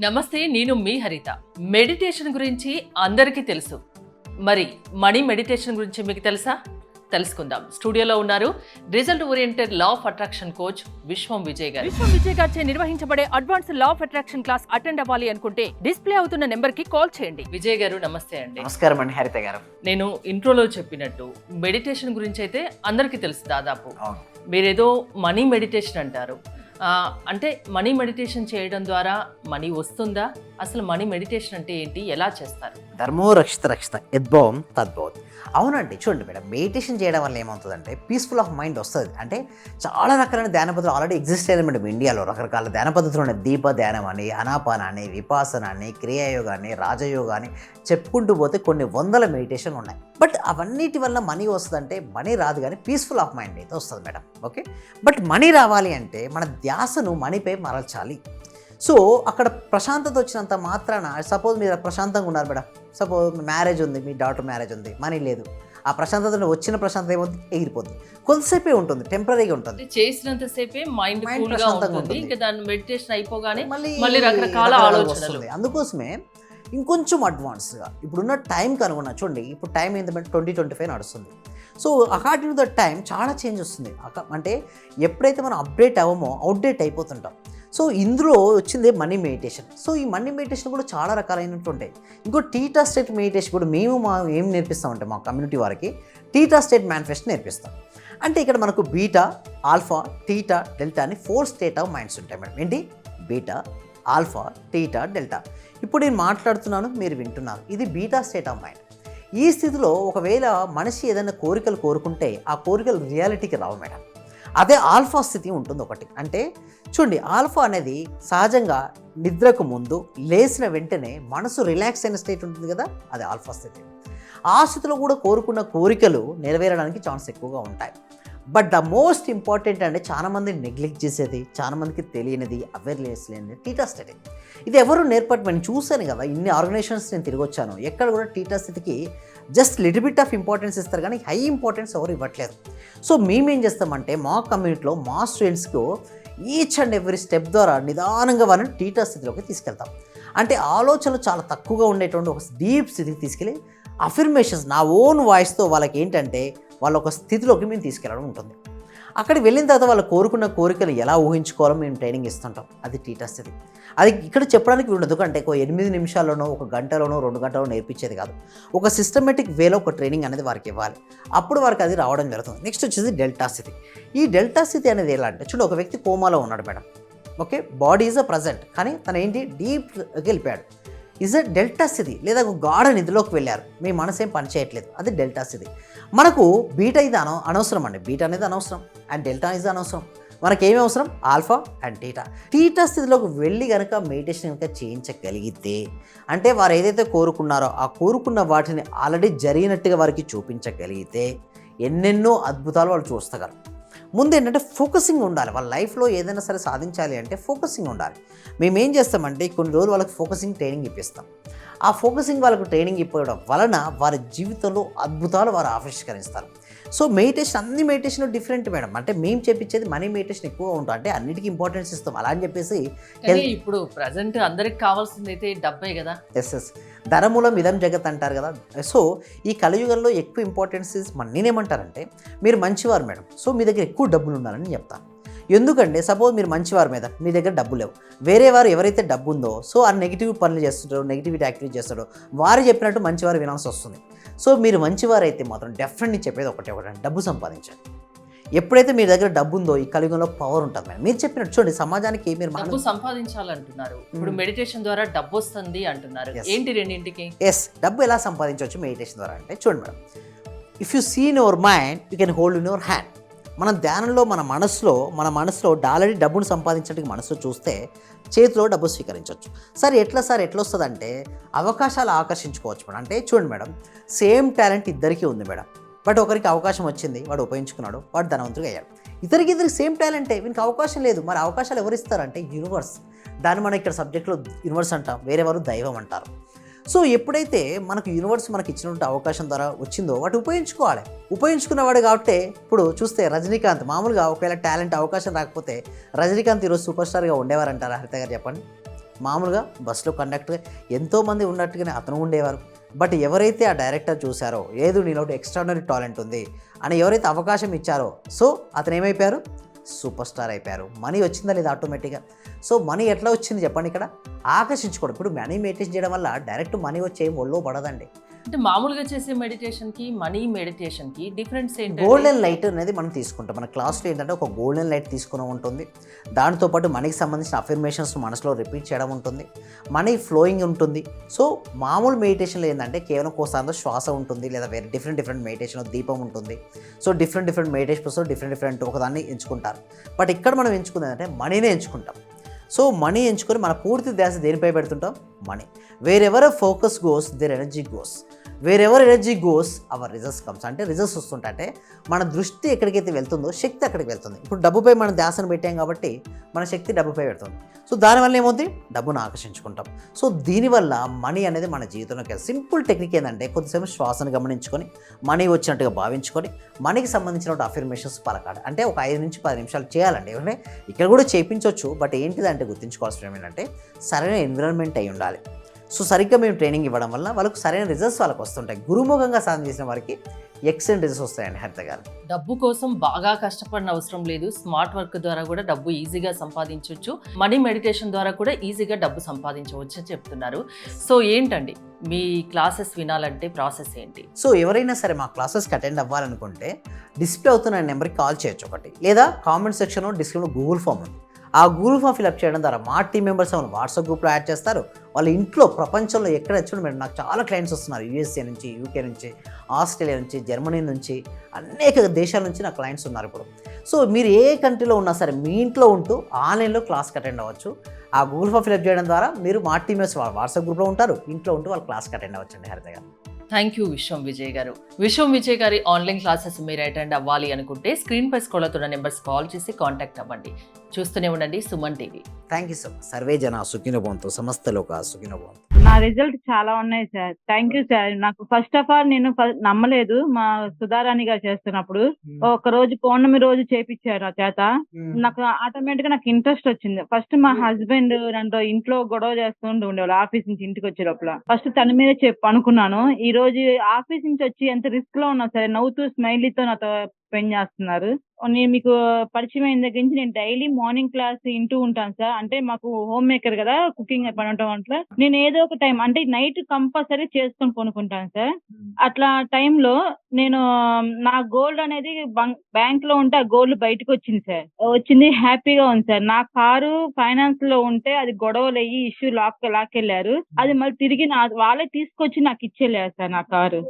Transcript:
నమస్తే, నేను మీ హరిత. మెడిటేషన్ గురించి అందరికీ తెలుసు. మరి మనీ మెడిటేషన్ గురించి మీకు తెలుసా? తెలుసుకుందాం. స్టూడియోలో ఉన్నారు result oriented law of attraction coach విశ్వం విజయ్ గారు. విశ్వం విజయ్ గారిచే నిర్వహించబడే advance law of attraction class attend అవ్వాలి అనుకుంటే డిస్ప్లే అవుతున్న నెంబర్ కి కాల్ చేయండి. విజయ్ గారు నమస్తే అండి. నమస్కారం అండి హరిత గారు. నేను ఇంట్రోలో చెప్పినట్టు మెడిటేషన్ గురించి అయితే అందరికీ తెలుసు దాదాపు. మీరేదో మనీ మెడిటేషన్ అంటారు. అంటే మనీ మెడిటేషన్ చేయడం ద్వారా మనీ వస్తుందా? అసలు మనీ మెడిటేషన్ అంటే ఏంటి, ఎలా చేస్తారు? ధర్మో రక్షిత రక్షిత యద్భవం తద్భవతి. అవునండి, చూడండి మేడం, మెడిటేషన్ చేయడం వల్ల ఏమవుతుందంటే పీస్ఫుల్ ఆఫ్ మైండ్ వస్తుంది. అంటే చాలా రకాలైన ధ్యాన పద్ధతులు ఆల్రెడీ ఎగ్జిస్ట్ అయిన మేడం ఇండియాలో. రకరకాల ధ్యాన పద్ధతులు ఉన్నాయి. దీప ధ్యానం అని, అనాపాన అని, విపాసన అని, క్రియాయోగా అని, రాజయోగా అని చెప్పుకుంటూ పోతే కొన్ని వందల మెడిటేషన్లు ఉన్నాయి. బట్ అవన్నిటి వల్ల మనీ వస్తుందంటే మనీ రాదు, కానీ పీస్ఫుల్ ఆఫ్ మైండ్ అయితే వస్తుంది మేడం. ఓకే, బట్ మనీ రావాలి అంటే మన ధ్యాసను మనీపై మరల్చాలి. సో అక్కడ ప్రశాంతత వచ్చినంత మాత్రాన, సపోజ్ మీరు ప్రశాంతంగా ఉన్నారు మేడం, సపోజ్ మ్యారేజ్ ఉంది, మీ డాటర్ మ్యారేజ్ ఉంది, మనీ లేదు, ఆ ప్రశాంతత వచ్చిన ప్రశాంతత ఏమవుతుంది, ఎగిరిపోద్ది. కొంతసేపే ఉంటుంది, టెంపరీగా ఉంటుంది, చేసినంతసేపే మైండ్ ప్రశాంతంగా ఉంటుంది. ఇంకా దాని మెడిటేషన్ అయిపోగానే మళ్ళీ రకరకాల ఆలోచనలు. అందుకోసమే ఇంకొంచెం అడ్వాన్స్గా ఇప్పుడున్న టైంకి అనుకున్నా. చూడండి, ఇప్పుడు టైం ఏంటంటే 2025 నడుస్తుంది. So according to the time చాలా చేంజ్ వస్తుంది. అంటే ఎప్పుడైతే మనం అప్డేట్ అవ్వమో అవుట్డేట్ అయిపోతుంటాం. సో ఇందులో వచ్చింది మనీ మెడిటేషన్. సో ఈ మనీ మెడిటేషన్ కూడా చాలా రకాలైనట్టు ఉంటాయి. ఇంకో టీటా స్టేట్ మెడిటేషన్ కూడా మేము ఏం నేర్పిస్తామంటే మా కమ్యూనిటీ వారికి టీటా స్టేట్ మేనిఫెస్టో నేర్పిస్తాం. అంటే ఇక్కడ మనకు బీటా, ఆల్ఫా, టీటా, డెల్టా అని 4 స్టేట్ ఆఫ్ మైండ్స్ ఉంటాయి మేడం. ఏంటి? Beta, alpha, theta, delta. ఇప్పుడు నేను మాట్లాడుతున్నాను, మీరు వింటున్నారు. ఇది బీటా స్టేట్ ఆఫ్ మైండ్. ఈ స్థితిలో ఒకవేళ మనిషి ఏదైనా కోరికలు కోరుకుంటే ఆ కోరికలు రియాలిటీకి రావు మేడం. అదే ఆల్ఫా స్థితి ఉంటుంది ఒకటి. అంటే చూడండి, ఆల్ఫా అనేది సహజంగా నిద్రకు ముందు లేచిన వెంటనే మనసు రిలాక్స్ అయిన స్టేట్ ఉంటుంది కదా, అది ఆల్ఫా స్థితి. ఆ స్థితిలో కూడా కోరుకున్న కోరికలు నెరవేరడానికి ఛాన్స్ ఎక్కువగా ఉంటాయి. బట్ ద మోస్ట్ ఇంపార్టెంట్ అంటే చాలామంది నెగ్లెక్ట్ చేసేది, చాలామందికి తెలియనిది, అవేర్నెస్ లేనిది టీటా స్టేట్. ఇది ఎవరు నేను చూశాను కదా, ఇన్ని ఆర్గనైజేషన్స్ నేను తిరిగి వచ్చాను, ఎక్కడ కూడా టీటా స్థితికి just little bit of importance ఇస్తారు, కానీ హై ఇంపార్టెన్స్ ఎవరు ఇవ్వట్లేదు. సో మేమేం చేస్తామంటే మా కమ్యూనిటీలో మా స్టూడెంట్స్కు ఈచ్ అండ్ ఎవ్రీ స్టెప్ ద్వారా నిదానంగా వాళ్ళని టీటా స్థితిలోకి తీసుకెళ్తాం. అంటే ఆలోచనలు చాలా తక్కువగా ఉండేటువంటి ఒక డీప్ స్థితికి తీసుకెళ్ళి అఫర్మేషన్స్ నా ఓన్ వాయిస్తో వాళ్ళకి ఏంటంటే వాళ్ళ ఒక స్థితిలోకి మేము తీసుకెళ్ళడం ఉంటుంది. అక్కడికి వెళ్ళిన తర్వాత వాళ్ళు కోరుకున్న కోరికలు ఎలా ఊహించుకోవాలో మేము ట్రైనింగ్ ఇస్తుంటాం. అది టీటా స్థితి. అది ఇక్కడ చెప్పడానికి ఉండదు, ఎందుకంటే ఒక 8 నిమిషాల్లోనో, ఒక గంటలోనో, 2 గంటలోనో నేర్పించేది కాదు. ఒక సిస్టమేటిక్ వేలో ఒక ట్రైనింగ్ అనేది వారికి ఇవ్వాలి. అప్పుడు వారికి అది రావడం జరుగుతుంది. నెక్స్ట్ వచ్చేసి డెల్టా స్థితి. ఈ డెల్టా స్థితి అనేది ఎలా అంటే, చూడండి, ఒక వ్యక్తి కోమాలో ఉన్నాడు madam. Okay, body is a present, కానీ తను ఏంటి డీప్కి వెళ్ళిపోయాడు. ఈజ్ అ డెల్టా స్థితి. లేదా ఒక గాఢ నిధిలోకి వెళ్ళారు, మీ మనసు ఏం పని చేయట్లేదు, అది డెల్టా స్థితి. మనకు బీటా ఇది అనవసరం అండి. బీటా అనేది అనవసరం అండ్ డెల్టా ఇది అనవసరం. మనకేమి అవసరం? Alpha and theta. టీటా స్థితిలోకి వెళ్ళి కనుక మెడిటేషన్ కనుక చేయించగలిగితే, అంటే వారు ఏదైతే కోరుకున్నారో ఆ కోరుకున్న వాటిని ఆల్రెడీ జరిగినట్టుగా వారికి చూపించగలిగితే ఎన్నెన్నో అద్భుతాలు వాళ్ళు చూస్తగలరు. ముందు ఏంటంటే ఫోకసింగ్ ఉండాలి. వాళ్ళ లైఫ్లో ఏదైనా సరే సాధించాలి అంటే ఫోకసింగ్ ఉండాలి. మేము ఏం చేస్తామంటే కొన్ని రోజులు వాళ్ళకి ఫోకసింగ్ ట్రైనింగ్ ఇప్పిస్తాం. ఆ ఫోకసింగ్ వాళ్ళకు ట్రైనింగ్ ఇవ్వడం వలన వారి జీవితంలో అద్భుతాలు వారు ఆవిష్కరిస్తారు. సో మెడిటేషన్, అన్ని మెడిటేషన్ డిఫరెంట్ మేడం. అంటే మేము చెప్పించేది మనీ మెడిటేషన్ ఎక్కువగా ఉంటుంది. అంటే అన్నిటికీ ఇంపార్టెన్స్ ఇస్తాం. అలా అని చెప్పేసి ఇప్పుడు ప్రజెంట్ అందరికి కావాల్సింది అయితే డబ్బే కదా. ఎస్, ధనమూలం ఇదం జగత్ అంటారు కదా. సో ఈ కలియుగంలో ఎక్కువ ఇంపార్టెన్స్ నేనేమంటారంటే, మీరు మంచివారు మేడం, సో మీ దగ్గర ఎక్కువ డబ్బులు ఉండాలని చెప్తాను. ఎందుకంటే సపోజ్ మీరు మంచివారు మీద మీ దగ్గర డబ్బు లేవు, వేరే వారు ఎవరైతే డబ్బు ఉందో సో ఆ నెగిటివ్ పనులు చేస్తుంటారో, నెగిటివిటీ యాక్టివిటీ చేస్తాడో వారు చెప్పినట్టు మంచివారు వినాల్సి వస్తుంది. సో మీరు మంచివారు అయితే మాత్రం డెఫినెట్లీ చెప్పేది ఒకటే, డబ్బు సంపాదించండి. ఎప్పుడైతే మీ దగ్గర డబ్బు ఉందో ఈ కలియుగంలో పవర్ ఉంటుంది మేడం. మీరు చెప్పినట్టు చూడండి, సమాజానికి మీరు డబ్బు సంపాదించాలంటున్నారు, ఇప్పుడు మెడిటేషన్ ద్వారా డబ్బు వస్తుంది అంటున్నారు. ఏంటి రెండింటికి? ఎస్, డబ్బు ఎలా సంపాదించవచ్చు మెడిటేషన్ ద్వారా అంటే, చూడండి madam, if you see in your mind you can hold in your hand. మన ధ్యానంలో మన మనసులో ఆల్రెడీ డబ్బును సంపాదించడానికి మనసులో చూస్తే చేతిలో డబ్బు స్వీకరించవచ్చు. ఎట్లా వస్తుందంటే అవకాశాలు ఆకర్షించుకోవచ్చు మేడం. అంటే చూడండి మేడం, సేమ్ టాలెంట్ ఇద్దరికీ ఉంది మేడం. బట్ ఒకరికి అవకాశం వచ్చింది, వాడు ఉపయోగించుకున్నాడు, వాడు ధనవంతుడిగా అయ్యాడు. ఇద్దరికి సేమ్ టాలెంటే, వీనికి అవకాశం లేదు. మరి అవకాశాలు ఎవరు ఇస్తారంటే యూనివర్స్. దాన్ని మనం ఇక్కడ సబ్జెక్ట్లో యూనివర్స్ అంటాం, వేరే వారు దైవం అంటారు. సో ఎప్పుడైతే మనకు యూనివర్స్ మనకి ఇచ్చినటువంటి అవకాశం ద్వారా వచ్చిందో వాటి ఉపయోగించుకోవాలి. ఉపయోగించుకున్నవాడు కాబట్టి ఇప్పుడు చూస్తే రజనీకాంత్ మామూలుగా ఒకవేళ టాలెంట్ అవకాశం రాకపోతే రజనీకాంత్ ఈరోజు సూపర్ స్టార్గా ఉండేవారంటారా హరిత గారు? చెప్పండి. మామూలుగా బస్సులో కండక్టర్ ఎంతోమంది ఉన్నట్టుగానే అతను ఉండేవారు. బట్ ఎవరైతే ఆ డైరెక్టర్ చూశారో ఏదో నీలో ఎక్స్ట్రాడినరీ టాలెంట్ ఉంది అని ఎవరైతే అవకాశం ఇచ్చారో సో అతను ఏమైపోయారు, సూపర్ స్టార్ అయిపోయారు. మనీ వచ్చిందా లేదా ఆటోమేటిక్గా. సో మనీ ఎట్లా వచ్చింది చెప్పండి, ఇక్కడ ఆకర్షించుకోవడం. ఇప్పుడు మనీ మెడిటేషన్ చేయడం వల్ల డైరెక్ట్ మనీ వచ్చే ఏం ఒళ్ళో పడదండి. అంటే మామూలుగా చేసే మెడిటేషన్కి మనీ మెడిటేషన్కి డిఫరెన్స్ ఏంటి? గోల్డెన్ లైట్ అనేది మనం తీసుకుంటాం. మన క్లాస్లో ఏంటంటే ఒక గోల్డెన్ లైట్ తీసుకుని ఉంటుంది. దాంతోపాటు మనీకి సంబంధించిన అఫర్మేషన్స్ మనసులో రిపీట్ చేయడం ఉంటుంది, మనీ ఫ్లోయింగ్ ఉంటుంది. సో మామూలు మెడిటేషన్లో ఏంటంటే కేవలం కోసాంతో శ్వాస ఉంటుంది, లేదా వేరే డిఫరెంట్ మెడిటేషన్ దీపం ఉంటుంది. సో డిఫరెంట్ మెడిటేషన్స్ డిఫరెంట్ ఒకదాన్ని ఎంచుకుంటారు. బట్ ఇక్కడ మనం ఎంచుకుంది ఏంటంటే మనీనే ఎంచుకుంటాం. సో మనీ ఎంచుకొని మన పూర్తి ధ్యాస దేనిపై పెడుతుంటాం, money. Wherever focus goes there energy goes, wherever energy goes our results comes. అంటే రిజల్ట్స్ వస్తుంటే మన దృష్టి ఎక్కడికైతే వెళ్తుందో శక్తి అక్కడికి వెళ్తుంది. ఇప్పుడు డబ్బుపై మనం ధ్యాసను పెట్టాం కాబట్టి మన శక్తి డబ్బుపై పెడుతుంది. సో దానివల్ల ఏమవుతుంది, డబ్బును ఆకర్షించుకుంటాం. సో దీనివల్ల మనీ అనేది మన జీవితంలోకి సింపుల్ టెక్నిక్ ఏంటంటే కొద్దిసేపు శ్వాసను గమనించుకొని మనీ వచ్చినట్టుగా భావించుకొని మనీకి సంబంధించిన అఫర్మేషన్స్ పలకాలి. అంటే ఒక 5 నుంచి 10 నిమిషాలు చేయాలండి. ఏమంటే ఇక్కడ కూడా చేయించవచ్చు. బట్ ఏంటిదంటే గుర్తుంచుకోవాల్సిన ఏంటంటే సరైన ఎన్విరాన్మెంట్ అయి ఉండాలి. సో సరిగ్గా మేము ట్రైనింగ్ ఇవ్వడం వల్ల వాళ్ళకు సరైన రిజల్ట్స్ వాళ్ళకి వస్తుంటాయి. గురుముఖంగా సాధన చేసిన వారికి ఎక్సలెంట్ రిజల్ట్స్ వస్తాయండి. హరిత గారు, డబ్బు కోసం బాగా కష్టపడిన అవసరం లేదు. స్మార్ట్ వర్క్ ద్వారా కూడా డబ్బు ఈజీగా సంపాదించవచ్చు. మనీ మెడిటేషన్ ద్వారా కూడా ఈజీగా డబ్బు సంపాదించవచ్చు అని చెప్తున్నారు. సో ఏంటండి మీ క్లాసెస్ వినాలంటే ప్రాసెస్ ఏంటి? సో ఎవరైనా సరే మా క్లాసెస్కి అటెండ్ అవ్వాలనుకుంటే డిస్ప్లే అవుతున్న నెంబర్కి కాల్ చేయొచ్చు ఒకటి, లేదా కామెంట్ సెక్షన్లో డిస్క్రిప్షన్లో గూగుల్ ఫామ్ ఉంది. ఆ గూగుల్ ఫామ్ ఫిల్అప్ చేయడం ద్వారా మా టీం మెంబర్స్ ఏమైనా వాట్సాప్ గ్రూప్లో యాడ్ చేస్తారు. వాళ్ళ ఇంట్లో ప్రపంచంలో ఎక్కడ వచ్చి మేడం నాకు చాలా క్లయింట్స్ వస్తున్నారు. యూఎస్ఏ నుంచి, యూకే నుంచి, ఆస్ట్రేలియా నుంచి, జర్మనీ నుంచి, అనేక దేశాల నుంచి నా క్లయింట్స్ ఉన్నారు ఇప్పుడు. సో మీరు ఏ కంట్రీలో ఉన్నా సరే మీ ఇంట్లో ఉంటూ ఆన్లైన్లో క్లాస్కి అటెండ్ అవ్వచ్చు. ఆ గూగుల్ ఫామ్ ఫిల్అప్ చేయడం ద్వారా మీరు మా టీం మెంబర్స్ వాట్సాప్ గ్రూప్లో ఉంటారు, ఇంట్లో ఉంటూ వాళ్ళ క్లాస్కి అటెండ్ అవ్వచ్చండి. హరిత గారు, థ్యాంక్ యూ విశ్వం విజయ్ గారు. విశ్వం విజయ్ గారి ఆన్లైన్ క్లాసెస్ మీరు అటెండ్ అవ్వాలి అనుకుంటే స్క్రీన్ పై స్క్రోల్ అవుతున్న నెంబర్స్ కాల్ చేసి కాంటాక్ట్ అవ్వండి. చూస్తూనే ఉండండి Suman TV. Thank you so much. Survey జన సుఖినో భవంతు, సమస్త లోక సుఖినో భవంతు. నా రిజల్ట్ చాలా ఉన్నాయి సార్. Thank you sir. నాకు ఫస్ట్ ఆఫ్ ఆల్ నేను నమ్మలేదు. మా సుధారాణి గారు చేస్తున్నప్పుడు ఒక రోజు పౌర్ణమి రోజు చేపించారు నా చేత. నాకు ఆటోమేటిక్ గా నాకు ఇంట్రెస్ట్ వచ్చింది. ఫస్ట్ మా హస్బెండ్ నన్ను ఇంట్లో గొడవ చేస్తూ ఉండేవాళ్ళు. ఆఫీస్ నుంచి ఇంటికి వచ్చే లోపల ఫస్ట్ తన మీద అనుకున్నాను. ఈ రోజు ఆఫీస్ నుంచి వచ్చి ఎంత రిస్క్ లో ఉన్నా సరే నవ్వుతూ స్మైలీతో నాతో స్పెండ్ చేస్తున్నారు. నేను మీకు పరిచయం అయిన దగ్గర నుంచి నేను డైలీ మార్నింగ్ క్లాస్ వింటూ ఉంటాను సార్. అంటే మాకు హోమ్ మేకర్ కదా, కుకింగ్ పని ఉండటం వల్ల నేను ఏదో ఒక టైం అంటే నైట్ కంపల్సరీ చేసుకొని కొనుక్కుంటాను సార్. అట్లా టైంలో నేను నా గోల్డ్ అనేది బ్యాంక్ లో ఉంటే ఆ గోల్డ్ బయటకు వచ్చింది సార్. వచ్చింది, హ్యాపీగా ఉంది సార్. నా కారు ఫైనాన్స్ లో ఉంటే అది గొడవలు అయ్యి ఇష్యూ లాక్కెళ్ళారు. అది మళ్ళీ తిరిగి వాళ్ళే తీసుకొచ్చి నాకు ఇచ్చేలేరు సార్ నా కారు.